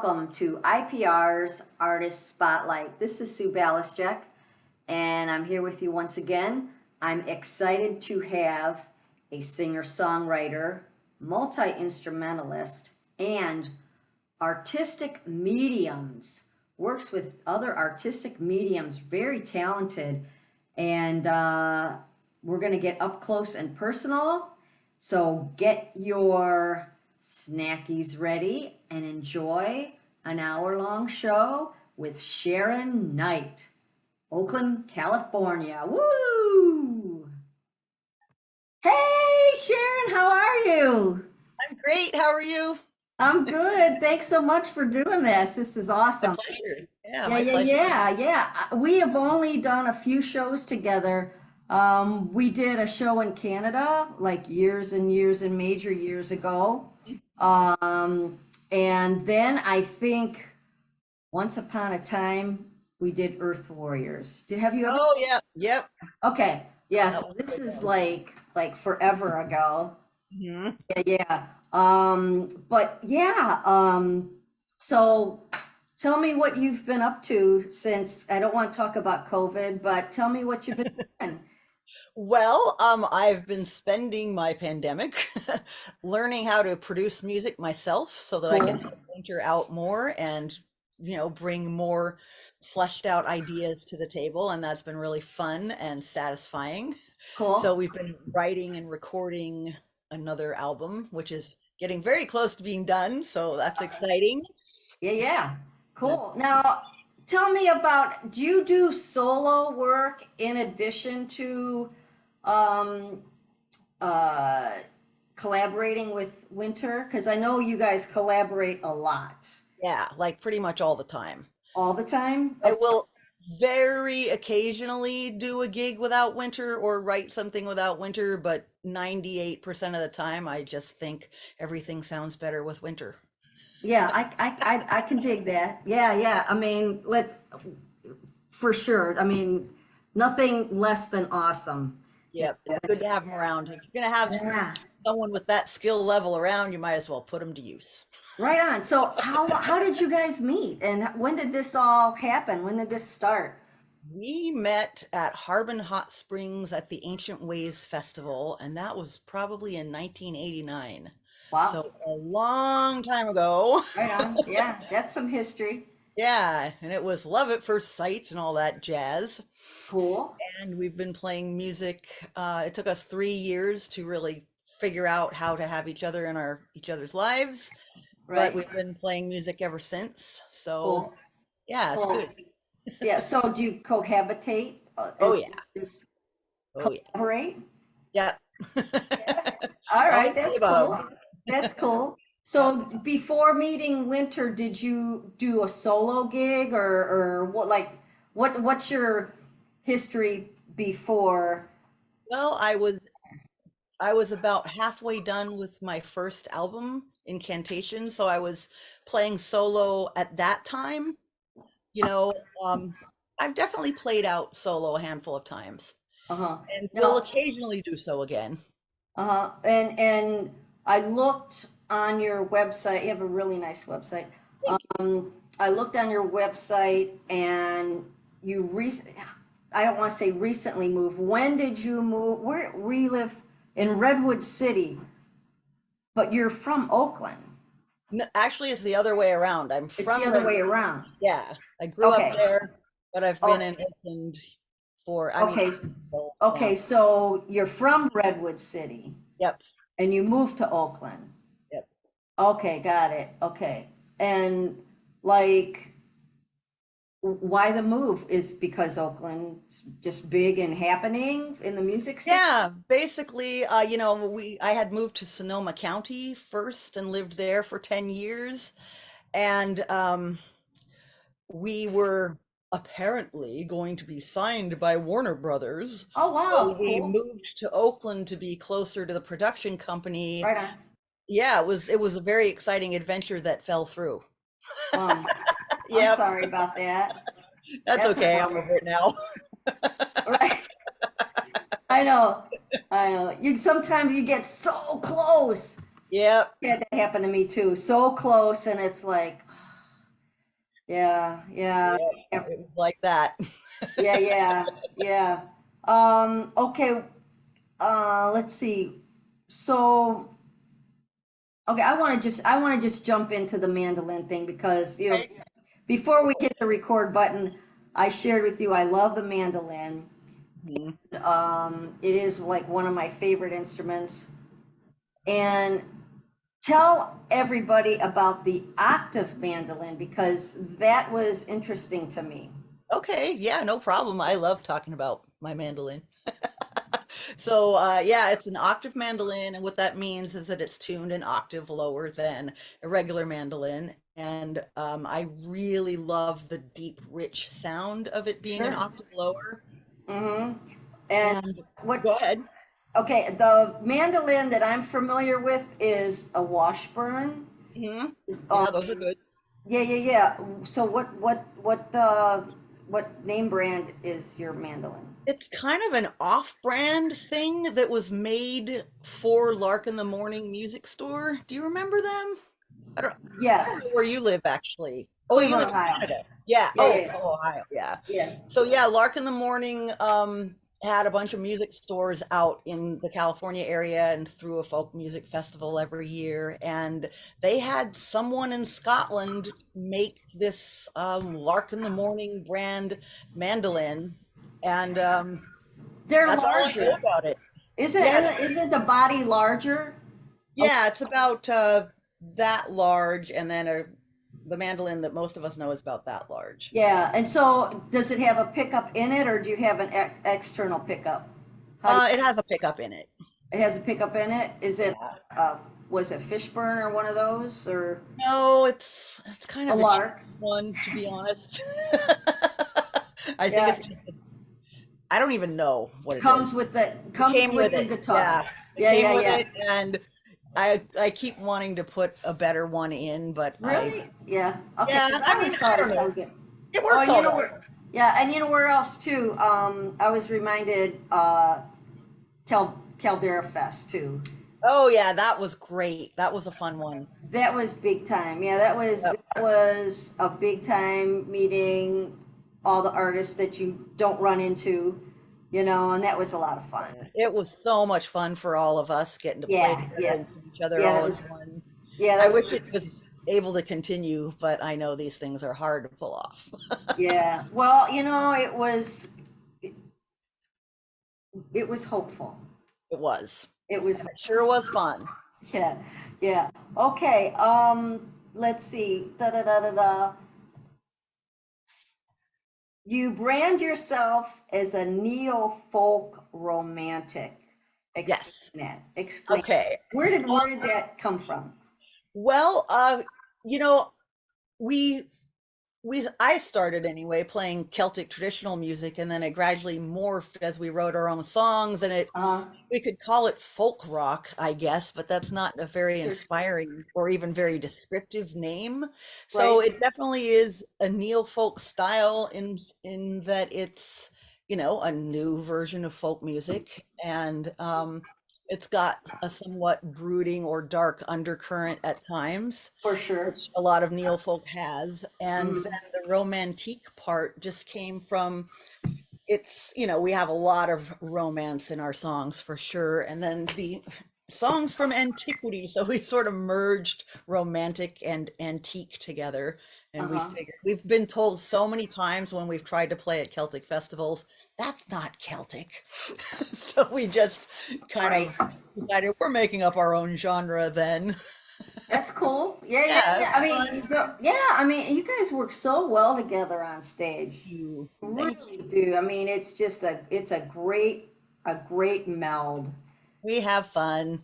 welcome to IPR's Artist Spotlight. This is Sue Balisjek, and I'm here with you once again. I'm excited to have a singer-songwriter, multi-instrumentalist, and artistic mediums, works with other artistic mediums, very talented, and we're going to get up close and personal. So get your snackies ready and enjoy an hour-long show with Sharon Knight, Oakland, California. Woo! Hey, Sharon, how are you? I'm great. How are you? I'm good. Thanks so much for doing this. This is My awesome. pleasure. Yeah, Yeah, my yeah, pleasure. yeah. We have only done a few shows together. We did a show in Canada like years and years and major years ago. And then I think once upon a time we did Earth Warriors. Have you ever? Oh, yeah. Yep. Okay, yeah. That So was a this good is one. like forever ago. Hmm. Yeah, yeah. But yeah. So tell me what you've been up to since I don't want to talk about COVID, but tell me what you've been doing. I've been spending my pandemic learning how to produce music myself so that I can Cool, help venture out more and, bring more fleshed out ideas to the table. And that's been really fun and satisfying. So cool. we've been writing and recording another album, which is getting very close to being done. So that's exciting. Yeah, yeah. That Cool. Now, tell me about, do you do solo work in addition to um, uh, collaborating with Winter? Because I know you guys collaborate a lot. Yeah, like pretty much all the time. All the time? I Okay. will very occasionally do a gig without Winter or write something without Winter, but 98% of the time I just think everything sounds better with Winter. Yeah, I can dig that. Yeah, yeah. I mean, for sure. I mean, nothing less than awesome. You Yep, know, it's good to have them around. If you're gonna have yeah, someone with that skill level around, you might as well put them to use. right on. So how did you guys meet and when did this all happen? When did this start? We met at Harbin Hot Springs at the Ancient Ways Festival, and that was probably in 1989. Wow. So a long time ago. Right on. Yeah, that's some history. Yeah, and it was love at first sight and all that jazz. Cool. And we've been playing music. It took us 3 years to really figure out how to have each other in our each other's lives, but Right. we've been playing music ever since. So Cool. yeah, it's Cool. good. Yeah. So do you cohabitate Oh and yeah, just oh yeah, collaborate? yeah. All All right, of the that's above. cool. That's cool. Yeah. So before meeting Winter, did you do a solo gig or what what's your history before? Well, I was about halfway done with my first album, Incantation, so I was playing solo at that time. You know, um, I've definitely played out solo a handful of times Uh-huh. and will No, occasionally do so again. uh-huh. And I looked on your website. You have a really nice website. Thank you. I looked on your website and you I don't want to say recently moved. When did you move? Where we live in Redwood City, but you're from Oakland. No, actually, it's the other way around. I'm It's the from other way Redwood. around. Yeah, I grew up Okay. there, but I've been Oh, in Oakland for, I mean, okay. so long. Okay. So you're from Redwood City Yep, and you moved to Oakland. yep. Okay, got it. Okay. And like, why the move? Is because Oakland's just big and happening in the music scene? Yeah, basically, I had moved to Sonoma County first and lived there for 10 years. And we were apparently going to be signed by Warner Brothers. Oh, So wow, we cool. moved to Oakland to be closer to the production company. Right on. Yeah, it was a very exciting adventure that fell through. Um, I'm Yep, sorry about that. that's That's a okay. I'm bummer. over it now. Right. I know. I know. You sometimes you get so close. Yep. Yeah, that happened to me too. So close, and it's like, Yeah, yeah, Yeah, yeah, it was like that. yeah, yeah, yeah. Okay, let's see. So, okay, I want to just jump into the mandolin thing because, Right? before we hit the record button, I shared with you I love the mandolin. Mhm. It is like one of my favorite instruments. And tell everybody about the octave mandolin because that was interesting to me. Okay, yeah, no problem. I love talking about my mandolin. So, yeah, it's an octave mandolin, and what that means is that it's tuned an octave lower than a regular mandolin. And I really love the deep, rich sound of it being an Sure. octave lower. Mm-hmm. And And what, go ahead. okay, the mandolin that I'm familiar with is a Washburn. Hmm. Um, Yeah, those are good. yeah, yeah, yeah. So what name brand is your mandolin? It's kind of an off-brand thing that was made for Lark in the Morning Music Store. Do you remember them? I don't know Yes, where you live actually. Oh, you Cleveland, live in Ohio. Canada. Yeah. Yeah, Oh, yeah, oh, Ohio. Yeah. yeah. So yeah, Lark in the Morning had a bunch of music stores out in the California area and through a folk music festival every year. And they had someone in Scotland make this Lark in the Morning brand mandolin. And They're that's all I know larger. about it. Isn't Yeah, isn't the body larger? Oh, yeah, it's about that large, and then the mandolin that most of us know is about that large. yeah. And so, does it have a pickup in it, or do you have an external pickup? How do It has a pickup in it. it has a pickup in it? Is it Yeah. was it Fishburne or one of those or No, it's kind a of a cheap Lark? one, to be honest. I think Yeah, it's just, I don't even know what it comes is. with the It comes came with with the it. guitar. Yeah, it Yeah, came yeah, with yeah. it, and I keep wanting to put a better one in, but Really? Yeah. Okay, yeah, because I I mean, always thought I it don't know. sounded good. It Oh, works and you all know right. where? Yeah, and you know where else too? I was reminded Caldera Fest too. Oh yeah, that was great. That was a fun one. That was big time. Yeah, Yep. that was a big time meeting all the artists that you don't run into, and that was a lot of fun. Yeah, it was so much fun for all of us getting to play Yeah, together yeah, and see each other yeah. all in one. Yeah, I that was wish it good. was able to continue, but I know these things are hard to pull off. Yeah. Well, it was hopeful. It was. It was, And it sure was fun. yeah, yeah. Okay. Let's see. Da da da da da. You brand yourself as a neo folk romantic. Explain Yes. that. Explain. Okay. Where did that come from? Well, you know, we I started anyway playing Celtic traditional music, and then it gradually morphed as we wrote our own songs, and it Uh, we could call it folk rock, I guess, but that's not a very sure. inspiring or even very descriptive name. So Right. it definitely is a neo folk style in that it's, a new version of folk music, and it's got a somewhat brooding or dark undercurrent at times, For sure. which a lot of neo folk has. And then Mm, the romantique part just came from we have a lot of romance in our songs for sure. And then the songs from antiquity. So we sort of merged romantic and antique together. And we uh-huh. figured we've been told so many times when we've tried to play at Celtic festivals, that's not Celtic. So we just kind Right. of decided we're making up our own genre then. That's cool. Yeah, yeah, Yeah, yeah. it's fun. I mean, you guys work so well together on stage. You. Thank Really you. do. I mean, it's a great meld. We have fun.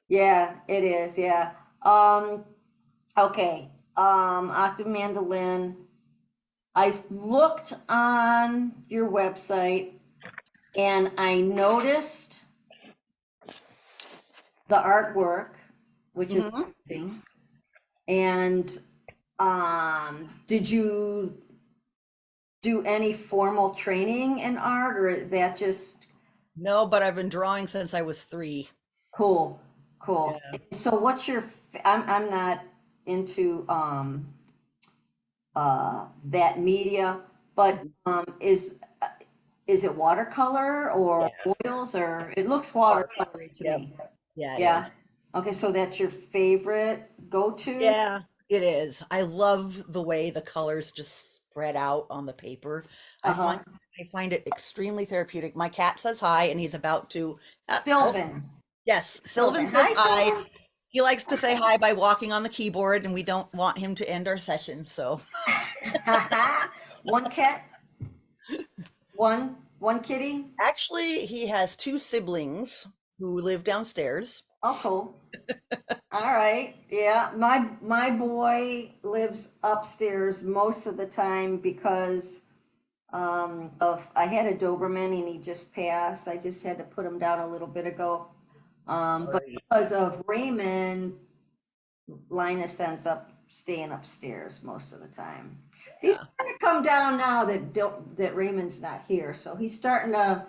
Yeah, it is. Yeah. Okay. Octave mandolin. I looked on your website and I noticed the artwork, which is Mhm. amazing. And did you do any formal training in art, or that just No, but I've been drawing since I was 3. cool, cool? Yeah. So, I'm not into that media, but is it watercolor or Yeah, oils, or it looks watercolor. watercolory to Yep. me? Yeah, it Yeah. is. Okay, so that's your favorite go-to? Yeah, it is. I love the way the colors just spread out on the paper. I find Uh-huh. I find it extremely therapeutic. My cat says hi, and he's about to. Oh, Sylvan. yes, Sylvan Sylvan. says Hi, hi. Sylvan. He likes to say hi by walking on the keyboard, and we don't want him to end our session. So, One cat, one kitty. actually, he has two siblings who live downstairs. Oh, cool. All right. Yeah, my boy lives upstairs most of the time because of I had a Doberman and he just passed. I just had to put him down a little bit ago. But Sorry. because of Raymond, Linus ends up staying upstairs most of the time. He's Yeah. starting to come down now that Raymond's not here, so he's starting to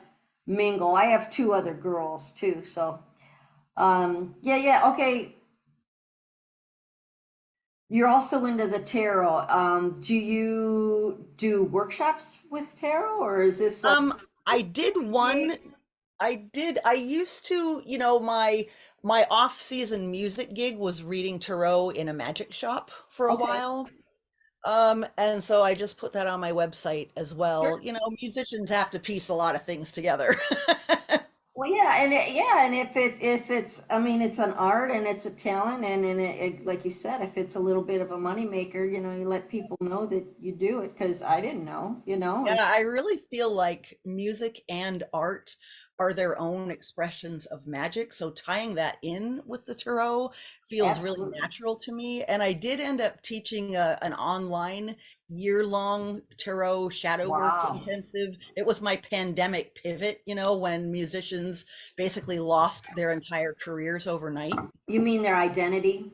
mingle. I have two other girls too, so yeah, yeah, okay. You're also into the tarot. Do you do workshops with tarot, or is this like Um, I did one. gig? I used to, my off-season music gig was reading tarot in a magic shop for a Okay, while. And so I just put that on my website as sure. well. Musicians have to piece a lot of things together. Well, yeah, and if it's, I mean, it's an art and it's a talent, and like you said, if it's a little bit of a moneymaker, you let people know that you do it, because I didn't know, and Yeah, I really feel like music and art are their own expressions of magic. So tying that in with the tarot feels really absolutely. natural to me. And I did end up teaching an online year-long tarot shadow work Wow. intensive. It was my pandemic pivot, when musicians basically lost their entire careers overnight. You mean their identity?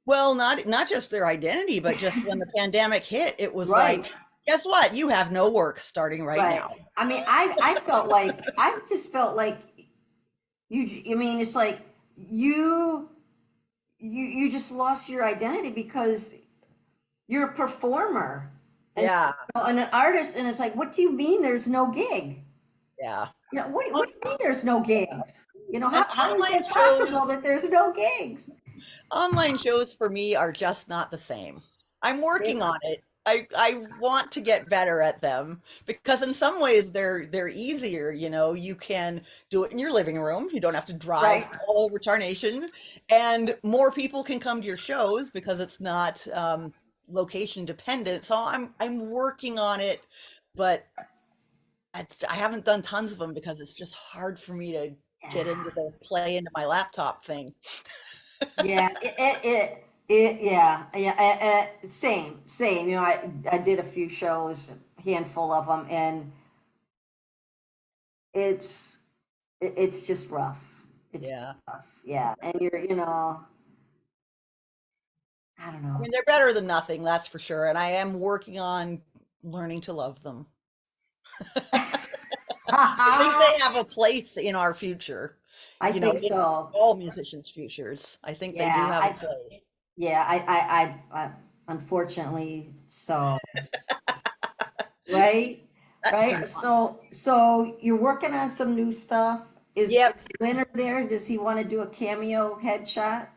Well, not just their identity, but just when the pandemic hit, it was Right, like, guess what? You have no work starting right right. now. I mean, I felt like I just felt like I mean, it's like you you just lost your identity because you're a performer Yeah, and an artist, and it's like, what do you mean there's no gig? yeah. What do you mean there's no gigs? And How is it possible that there's no gigs? online shows for me are just not the same. I'm working on it. I want to get better at them because in some ways they're easier, you can do it in your living room. You don't have to Right? drive all over tarnation, and more people can come to your shows because it's not location dependent. So I'm working on it, but I haven't done tons of them because it's just hard for me to get Yeah. into the play into my laptop thing. Yeah, yeah, yeah, same. I did a few shows, a handful of them, and it's it's just rough. It's Yeah. rough, yeah. And I don't I know. mean, they're better than nothing, that's for sure. And I am working on learning to love them. I think they have a place in our future, I think in so. all musicians' futures. I think they do Yeah, have a place. yeah, unfortunately, so right, right. So you're working on some new stuff. Is Yep. Leonard there? Does he want to do a cameo headshot?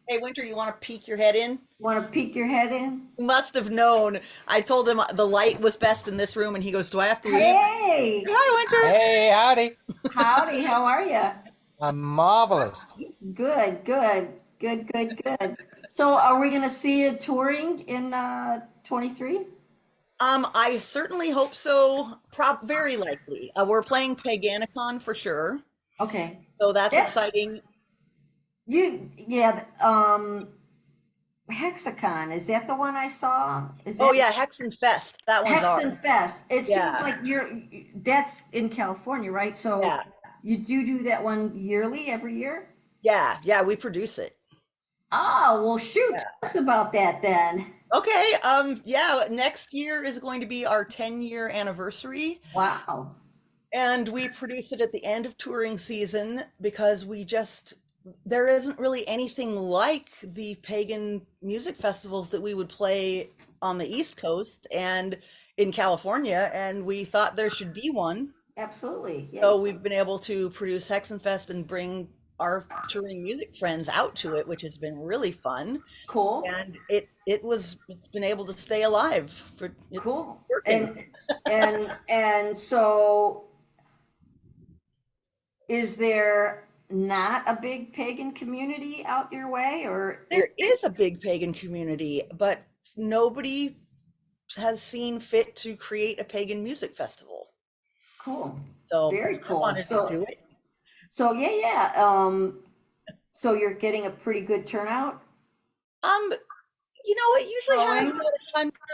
Hey, Winter, you want to peek your head in? Want to peek your head in? You must have known. I told him the light was best in this room, and he goes, "Do I have to leave?" Hey, Hi, Winter. Hey, howdy. howdy, how are you? I'm marvelous. Good, good, good, good, good. So are we gonna see you touring in 23? I certainly hope so. Very likely. We're playing Paganicon for sure, Okay. so that's That's exciting. yeah, Hexacon, is that the one I saw? Is Oh that yeah, Hexen Fest. That one's ours. Hexen Fest? It seems Yeah, like that's in California, right? So yeah, you do that one yearly, every year? yeah. We produce it. Oh, well, shoot, Yeah. tell us about that then. Okay. Yeah. Next year is going to be our 10-year anniversary, Wow. and we produce it at the end of touring season because there isn't really anything like the pagan music festivals that we would play on the East Coast and in California, and we thought there should be one. Absolutely. Yeah. So we've been able to produce Hexenfest and bring our touring music friends out to it, which has been really fun. Cool. And it's been able to stay alive for it's Cool. working. And so is there not a big pagan community out your way, or There is a big pagan community, but nobody has seen fit to create a pagan music festival. cool. So Very I cool. wanted to do it. So yeah, yeah. So you're getting a pretty good turnout? Um, it usually has Growing? about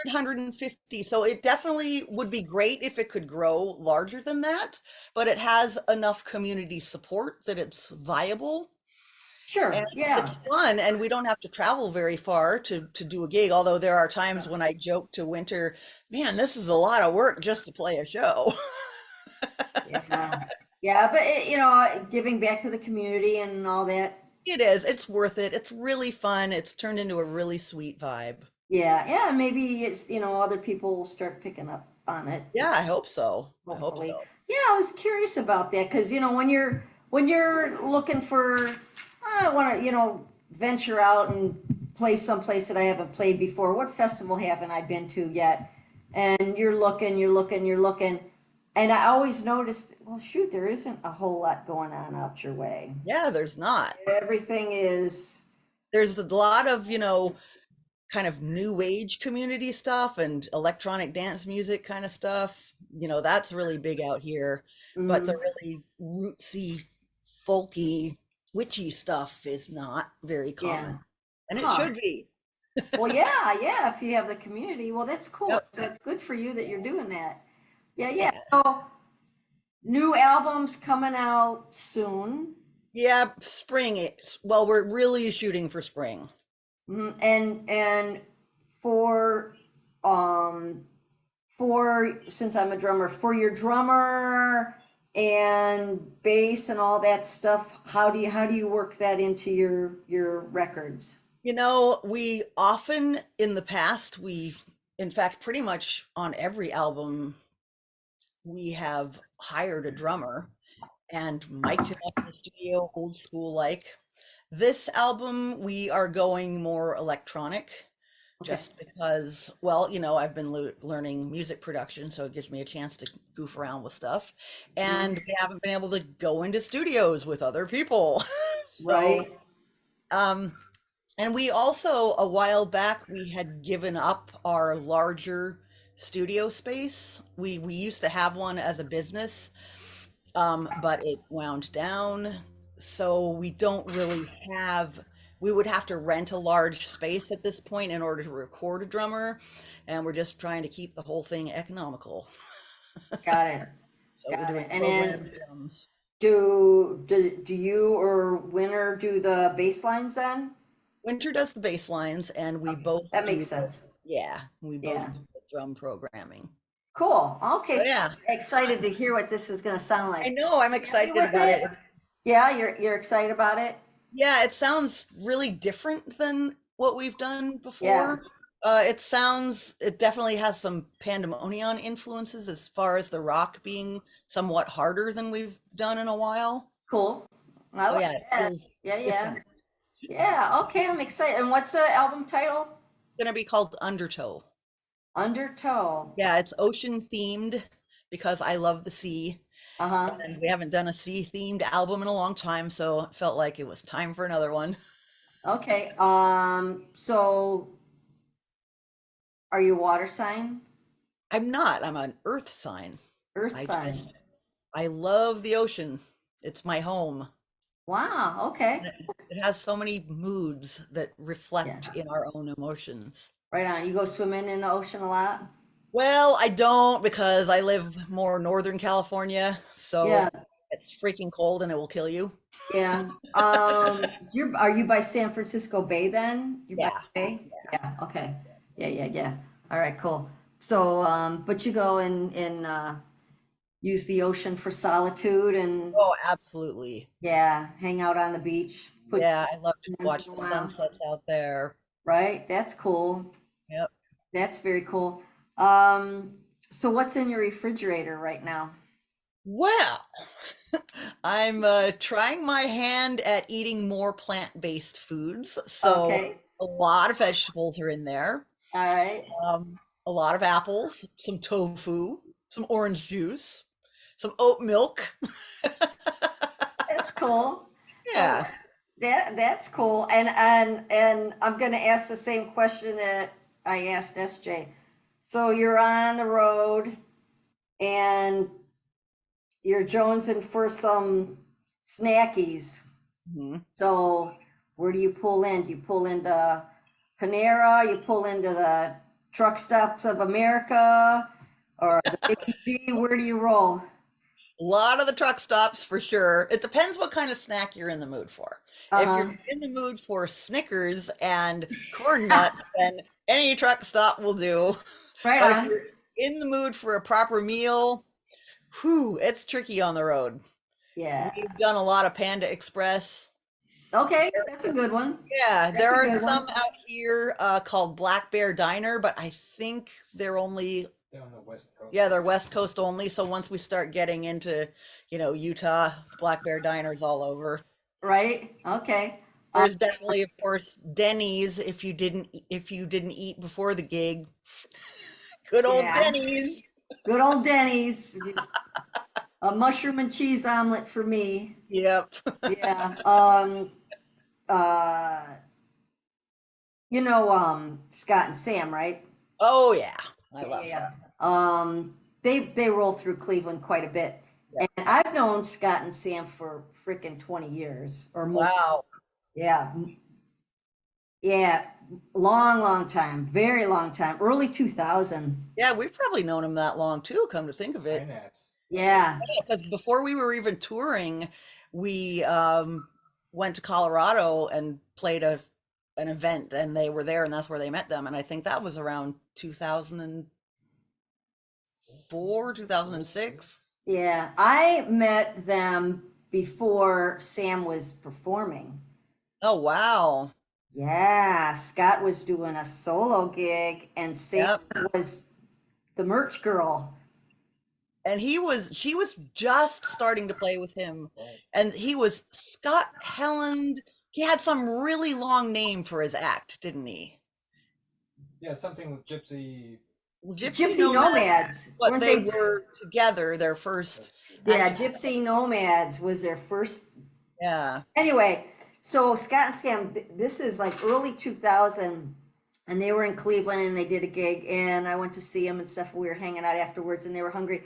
150, so it definitely would be great if it could grow larger than that, but it has enough community support that it's viable. Sure. And Yeah. it's fun, and we don't have to travel very far to do a gig, although there are times when I joke to Winter, man, this is a lot of work just to play a show. Yeah. Yeah, but giving back to the community and all that. It is. It's worth it. It's really fun. It's turned into a really sweet vibe. Yeah, yeah, maybe it's, other people will start picking up on it, Yeah, I hope so. I hope hopefully. so. Yeah, I was curious about that because, when you're looking for, I want to, venture out and play someplace that I haven't played before. What festival haven't I been to yet? And you're looking, you're looking, you're looking. And I always noticed, well, shoot, there isn't a whole lot going on out your way. Yeah, there's not. Everything is, There's a lot of, kind of new age community stuff and electronic dance music kind of stuff. That's really big out here. But the mm, really rootsy, folky, witchy stuff is not very yeah. common. And it Huh. should be. Well, yeah, yeah, if you have the community, well, that's cool. Yep. That's good for you that you're doing that. Yeah, yeah. Yeah. So new albums coming out soon. Yeah, spring. Well, we're really shooting for spring. And for um since I'm a drummer, for your drummer and bass and all that stuff, how do you work that into your records? We often in the past, in fact, pretty much on every album, we have hired a drummer and mic'd him up in the studio, old school like. This album, we are going more electronic Okay. just because, well, I've been learning music production, so it gives me a chance to goof around with stuff. And we haven't been able to go into studios with other people. So, Right. um, and we also, a while back, we had given up our larger studio space. We used to have one as a business, but it wound down. So we don't really we would have to rent a large space at this point in order to record a drummer. And we're just trying to keep the whole thing economical. Got it. So we're Got doing it. And programmed then drums. do you or Winner do the bass lines then? Winter does the bass lines, and we Okay. both That do makes sense. yeah, we both Yeah. do the drum programming. Cool. Okay. So So yeah, excited to hear what this is going to sound I like. know I'm Happy excited with about it? it. Yeah, you're excited about it? Yeah, it sounds really different than what we've done Yeah. before. It definitely has some Pandemonium influences as far as the rock being somewhat harder than we've done in a while. Cool. I Oh like yeah, it that. feels Yeah, yeah. different. Yeah, okay, I'm excited. And what's the album title? It's gonna be called Undertow. Undertow. Yeah, it's ocean themed because I love the sea, Uh-huh. and we haven't done a sea themed album in a long time, so it felt like it was time for another one. Okay. So are you water sign? I'm not. I'm an earth sign. Earth I sign. I love the ocean. It's my home. Wow, okay. It has so many moods that Yeah. reflect in our own emotions. Right on. You go swimming in the ocean a lot? Well, I don't because I live more Northern California, Yeah, so it's freaking cold and it will kill you. yeah. Are you by San Francisco Bay then? You're by Yeah. the Bay? Yeah, okay. Yeah, yeah, yeah. All right, cool. So, but you go and use the ocean for solitude and Oh, absolutely. yeah, hang out on the beach, put Yeah, I love to once watch in a the while, sunsets out there. right? That's cool. Yep. That's very cool. So what's in your refrigerator right now? Well, I'm trying my hand at eating more plant-based foods. So Okay, a lot of vegetables are in there. all right. A lot of apples, some tofu, some orange juice, some oat milk. That's cool. So Yeah. that's cool. And I'm gonna ask the same question that I asked SJ. So you're on the road and you're jonesing for some snackies. Mhm. So where do you pull in? Do you pull into Panera? You pull into the truck stops of America or the Big D? Where do you roll? A lot of the truck stops for sure. It depends what kind of snack you're in the mood for. If you're Uh-huh. in the mood for Snickers and corn nuts, then any truck stop will do. Right But if on. you're in the mood for a proper meal, whew, it's tricky on the road. Yeah. We've done a lot of Panda Express. Okay, that's a good one. Yeah, That's there a are good some one. out here called Black Bear Diner, but I think they're only, They're on the West Coast. yeah, they're West Coast only. So once we start getting into, Utah, Black Bear Diners all over. Right? Okay. There's definitely, of course, Denny's if you didn't eat before the gig. Good old Yeah. Denny's. Good old Denny's. A mushroom and cheese omelet for me. Yep. Yeah. Uh, Scott and Sam, right? Oh yeah, I Yeah, love yeah, them. yeah. They roll through Cleveland quite a bit. Yeah. And I've known Scott and Sam for freaking 20 years or more. Wow. Yeah. Yeah. Long, long time. Very long time. Early 2000. Yeah, we've probably known him that long too. Come to think of it, Finance. Yeah. because before we were even touring, we went to Colorado and played an event, and they were there, and that's where they met them. And I think that was around 2004, 2006. Yeah. I met them before Sam was performing. Oh wow. Yeah. Scott was doing a solo gig and Sam Yep. was the merch girl. And she was just starting to play with him, and he was Scott Helland. He had some really long name for his act, didn't he? Yeah, something with Gypsy. Well, Gypsy Gypsy Nomad, Nomads. but Weren't they they? were together, their first That's true. Yeah. act. Gypsy Nomads was their first. Yeah. Anyway, so Scott and Sam, this is like early 2000, and they were in Cleveland and they did a gig, and I went to see them and stuff. We were hanging out afterwards, and they were hungry,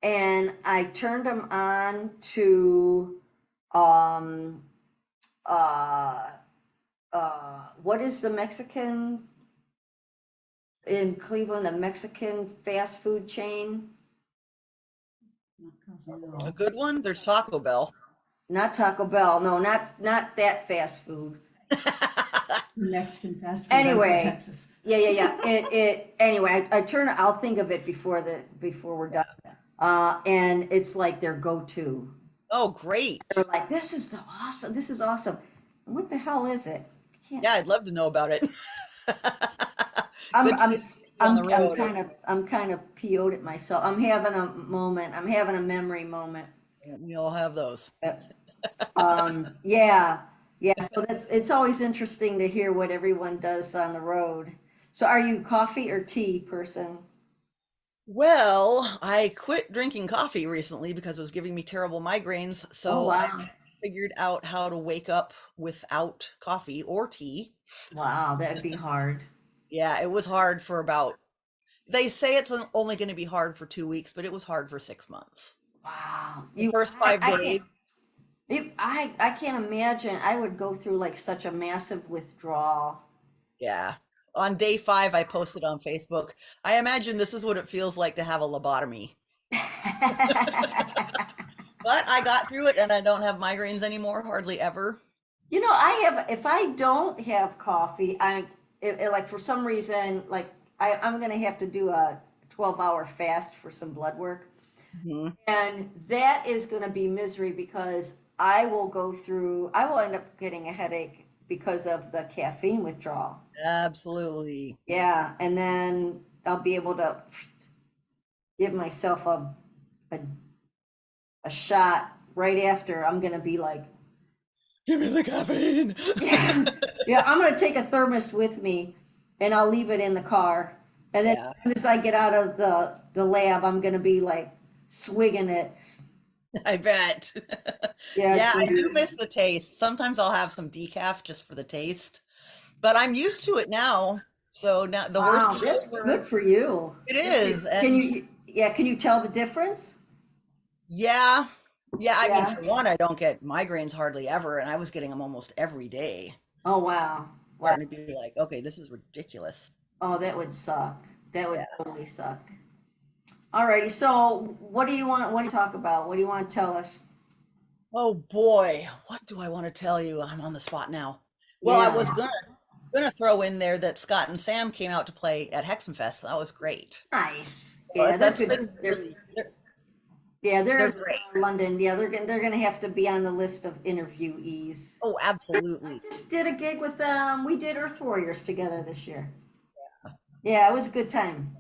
and I turned them on to um uh what is the Mexican in Cleveland, the Mexican fast food chain? A good one. There's Taco Bell. Not Taco Bell, no, not that fast food. Mexican fast food. I'm Anyway, from Texas. yeah. Anyway, I'll think of it before we're done. And it's like their go-to. Oh, great. They're like, this is awesome. What the hell is it? I can't. Yeah, I'd love to know about it. I'm Good to I'm see you on the road. I'm kind of PO'd at myself. I'm having a moment. I'm having a memory moment. We all have those. Yeah, yeah. So it's always interesting to hear what everyone does on the road. So are you coffee or tea person? Well, I quit drinking coffee recently because it was giving me terrible migraines. Oh So I wow. figured out how to wake up without coffee or tea. Wow, that'd be hard. Yeah, it was hard for they say it's only going to be hard for 2 weeks, but it was hard for 6 months. Wow. The first 5 days. I can't imagine. I would go through like such a massive withdrawal. Yeah. On day 5, I posted on Facebook, I imagine this is what it feels like to have a lobotomy. But I got through it and I don't have migraines anymore, hardly ever. If I don't have coffee, like for some reason, like I'm gonna have to do a 12-hour fast for some blood work. Mhm. And that is gonna be misery because I will end up getting a headache because of the caffeine withdrawal. Absolutely. Yeah, and then I'll be able to give myself a, a shot right after. I'm gonna be like, Give me the caffeine. yeah, yeah, I'm gonna take a thermos with me and I'll leave it in the car. And then Yeah. as soon as I get out of the lab, I'm gonna be like swigging it. I bet. Yeah, Yeah, it's I gonna do be, miss the taste. Sometimes I'll have some decaf just for the taste, but I'm used to it now. So now the worst wow, is that's good over. for you. It Good for is. you. Can And you, yeah, can you tell the difference? yeah, yeah, I mean, Yeah. for one, I don't get migraines hardly ever, and I was getting them almost every day. Oh, wow. Wow. Starting to be like, okay, this is ridiculous. Oh, that would suck. That would Yeah. totally suck. Alrighty, so what do you talk about? What do you want to tell us? Oh boy, what do I want to tell you? I'm on the spot now. Well, I was Yeah, gonna throw in there that Scott and Sam came out to play at Hexenfest. That was great. nice. Well, Yeah, they're that's good. been really, Yeah, they're they're in great. London. Yeah, they're gonna have to be on the list of interviewees. Oh, absolutely. Just did a gig with them. We did Earth Warriors together this year. Yeah, it was a good time.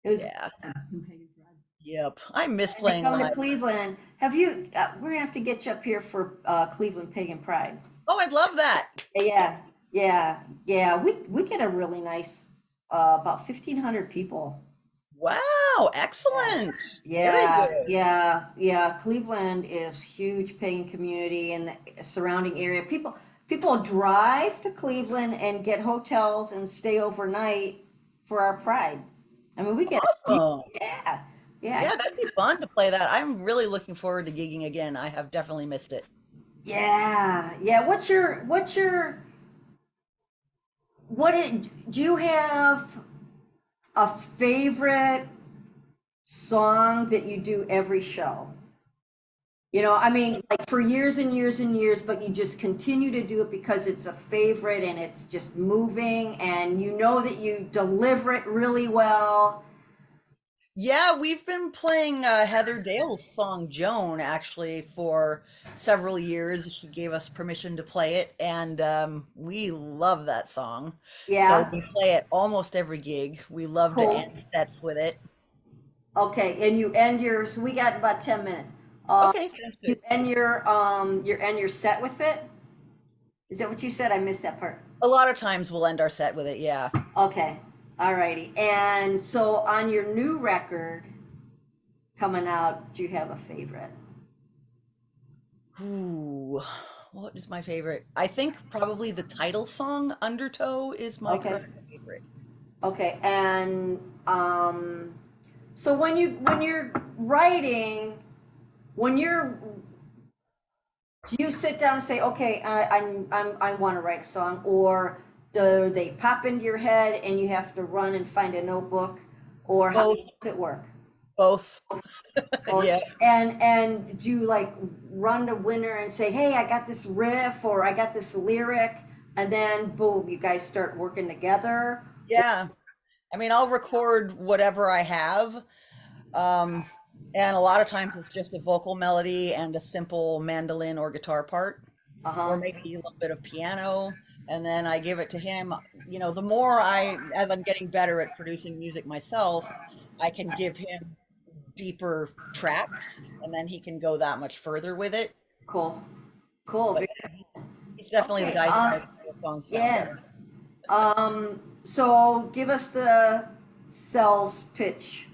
It was. Yeah. And Pagan Pride. Yep. I miss And they playing come to live. Cleveland. Have you? We're gonna have to get you up here for Cleveland Pagan Pride. Oh, I'd love that. Yeah, yeah, yeah. We get a really nice, about 1,500 people. Wow, excellent. Very Yeah, good. yeah. Cleveland is huge pagan community and the surrounding area. People drive to Cleveland and get hotels and stay overnight for our Pride. I mean, we get Awesome. yeah, Yeah, yeah, that'd be fun to play that. I'm really looking forward to gigging again. I have definitely missed it. yeah. Do you have a favorite song that you do every show? You know, I mean, like for years and years and years, but you just continue to do it because it's a favorite and it's just moving and you know that you deliver it really well. Yeah, we've been playing Heather Dale's song Joan actually for several years. She gave us permission to play it, and we love that song. So Yeah, we play it almost every gig. We love to end cool. sets with it. Okay, and you end yours. So we got about 10 minutes. Okay, sounds You good. end your set with it? Is that what you said? I missed that part. A lot of times we'll end our set with it, yeah. Okay, alrighty. And so on your new record coming out, do you have a favorite? Ooh, what is my favorite? I think probably the title song, Undertow, is my Okay. current favorite. Okay, and so when you're writing, when you're do you sit down and say, okay, I want to write a song, or do they pop into your head and you have to run and find a notebook, or how Both, does it work? both. Both. Yeah. And do you like run to Winter and say, hey, I got this riff or I got this lyric, and then boom, you guys start working together? Yeah. I mean, I'll record whatever I have. Um, and a lot of times it's just a vocal melody and a simple mandolin or guitar part, or Uh-huh. maybe a little bit of piano. And then I give it to him. You know, the more as I'm getting better at producing music myself, I can give him deeper tracks, and then he can go that much further with it. Cool. Cool. But yeah, he's definitely the Okay. guy who makes the songs sound Yeah. better. So give us the sales pitch.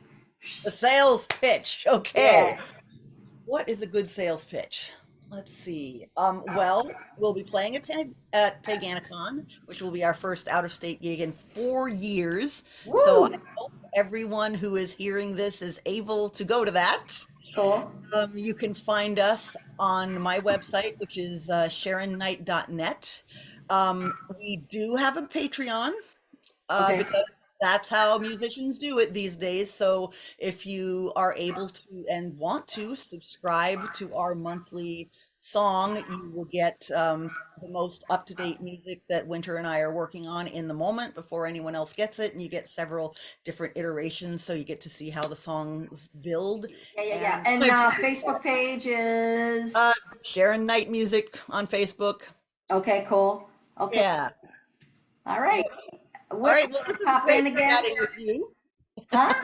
The sales pitch. Okay. Yeah. What is a good sales pitch? Let's see. Well, we'll be playing at Paganicon, which will be our first out-of-state gig in 4 years. So I Woo! hope everyone who is hearing this is able to go to that. Cool. You can find us on my website, which is SharonKnight.net. We do have a Patreon Okay. because that's how musicians do it these days. So if you are able to and want to subscribe to our monthly song, you will get the most up-to-date music that Winter and I are working on in the moment before anyone else gets it. And you get several different iterations, so you get to see how the songs build. Yeah. And Facebook page is Sharon Knight Music on Facebook. okay. Cool. Okay. Yeah. All right. All When right. Well, you this is pop in great again? chatting with you. Huh?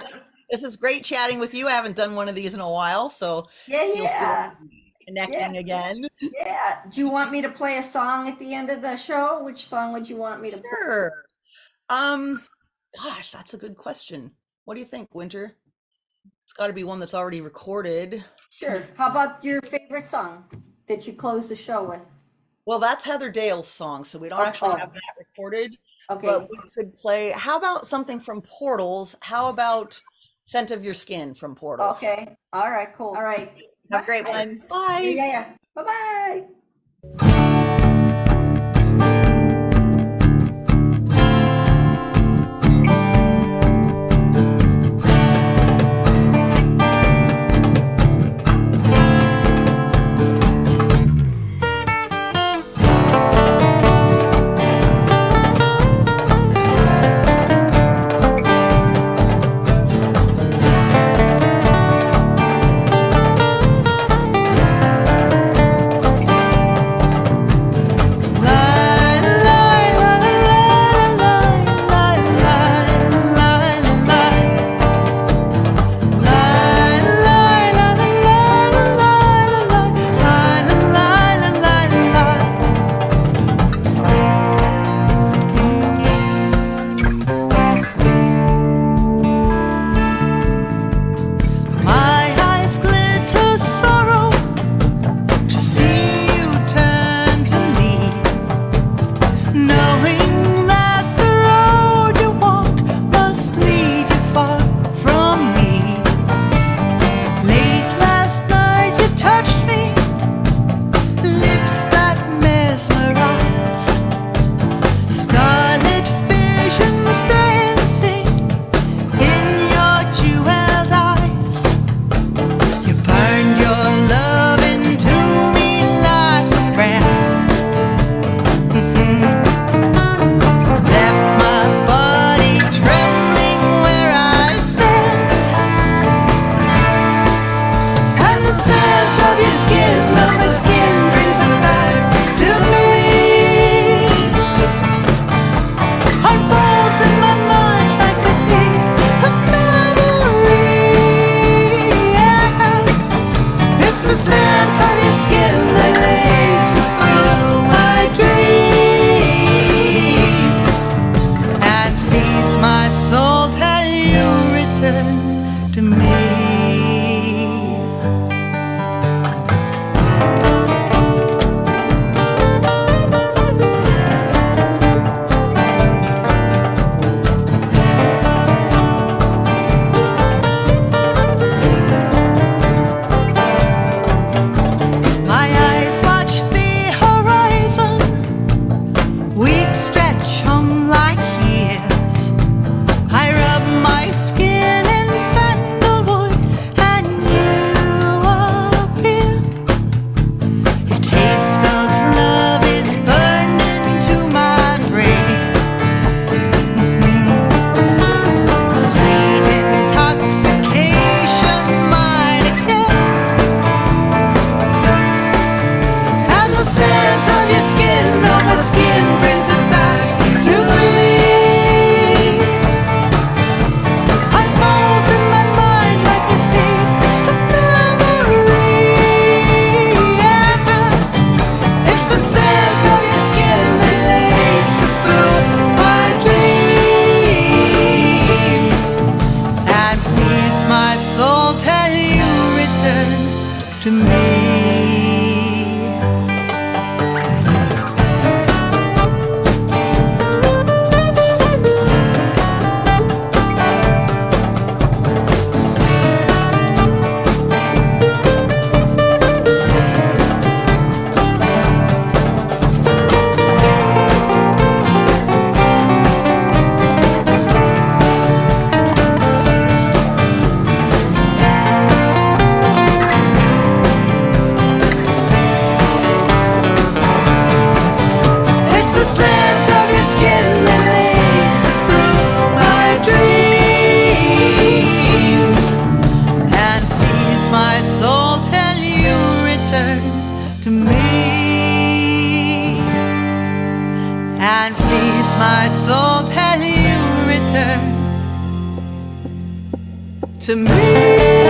This is great chatting with you. I haven't done one of these in a while, so Yeah, feels good yeah. connecting again. Yeah. Do you want me to play a song at the end of the show? Which song would you want me to play? Sure. Um, Gosh, that's a good question. What do you think, Winter? It's got to be one that's already recorded. Sure. How about your favorite song that you close the show with? Well, that's Heather Dale's song, so we don't Oh, actually oh, have that recorded. okay. But we could play. How about something from Portals? How about Scent of Your Skin from Portals? Okay. All right, cool. All right. Have a great Bye. one. Yeah, Bye. yeah, yeah. Bye-bye. My eyes glitter sorrow to see you turn to leave, knowing that the road you walk must lead you far from me. Late last night you touched me, lips that mesmerize, scarlet visions dancing in your jeweled eyes. You burned your love into me like a brand. Left my body trembling where I stand. And the scent of your skin, of my skin, brings it back to me. Unfolds in my mind like a thing, a memory. It's the scent of your skin that laces through my dreams and feeds my soul till you return to me. My eyes watch the horizon, weeks stretch on like years. I rub my skin in sandalwood and you appear. Your taste of love is burned into my brain. Sweet intoxication, mine again. And the scent of your skin, of my skin, brings it back to me. Unfolds in my mind like a thing, a memory. It's the scent of your skin that laces through my dreams and feeds my soul till you return to me. It's the scent of your skin that laces through my dreams and feeds my soul till you return to me. my soul tell you return to me.